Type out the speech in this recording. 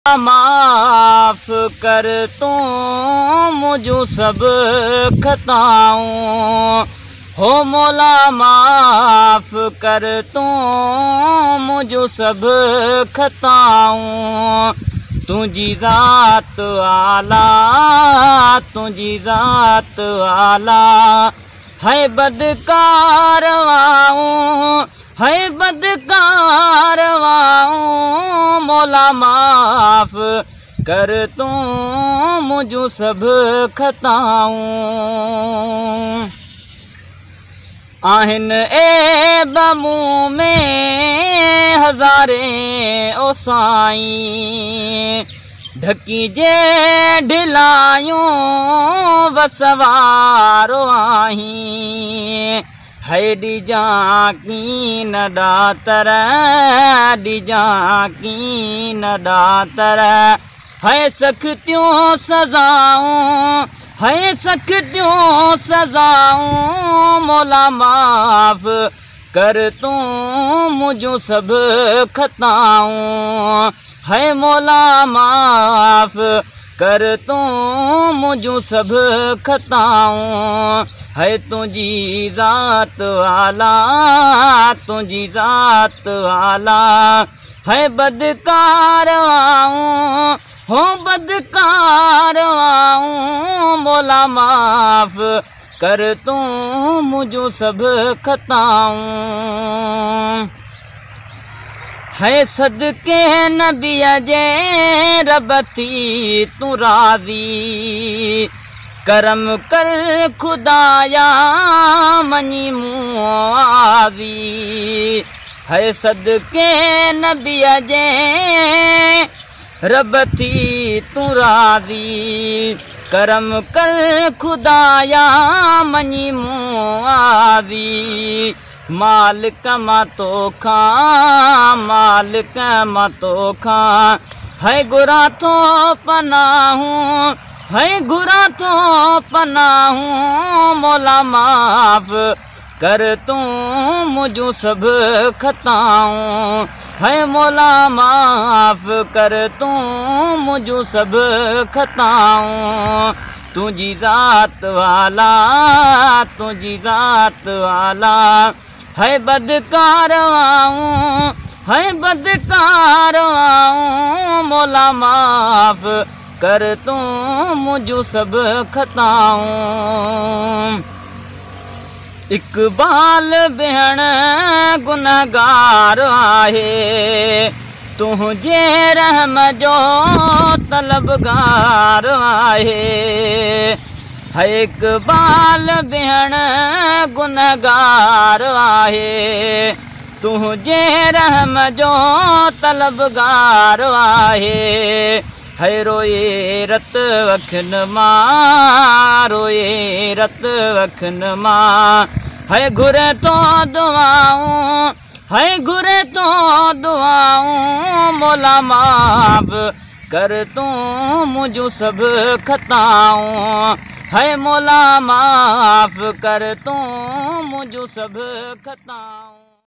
माफ कर तू मुझो सब खताऊं, हो मौला माफ कर तू मुझो सब खताऊं। तुझी ज़ात आला, तुझी ज़ात आला, है बदकारवाऊं, है बदकारवाऊं। मौला माफ कर तू मुझो सब खताऊं। आहिन ए बमू में हज़ारे ओ साईं, ढकी जे ढिलायूं वसवारो आहीं। है डिजा की न डातर, डिजा की न डातर, है सख्तियों सजाऊं, है सख्तियों सजाऊं। मौला माफ कर तू मुझो सब खताऊं, है मौला माफ कर तू मुझो सब खताऊं। है तुझी ज़ात आला, तुझी ज़ात आला, है बदकारवाऊं, हो बदकारवाऊं। मौला माफ कर तू मुझो सब खताऊं। है सदके नबी जे रब थी तू राज़ी, करम कर खुदाया मनी मुआज़ी। है सदके नबी जे रब थी तू राज़ी, करम कर खुदाया मनी मुआज़ी। मालिक मां तो खां, मालिक मां तो खां, है गुरा तो पनाहूं, है गुरा तो पनाहूं। मौला माफ कर तू मुझो सब खताऊं, है मौला माफ कर तू मुझो सब खताऊं। तुझी ज़ात वाला, तुझी ज़ात वाला, है बदकारवाऊं, है बदकारवाऊं। मौला माफ कर तू मुझो सब खताऊं। इकबाल भेण गुनहगार आहे, तुझे रहम जो तलबगार आहे। है इकबाल भेण गुनहगार आहे, तुझे रहम जो तलबगार आहे। है रोए रत वखन मां, रोए रत वखन मां, है घुरे तो दुआऊं, है घुरे तो दुआऊं। मौला माफ कर तू मुझो सब खताऊं, है मौला माफ कर तू मुझो सब खताऊं।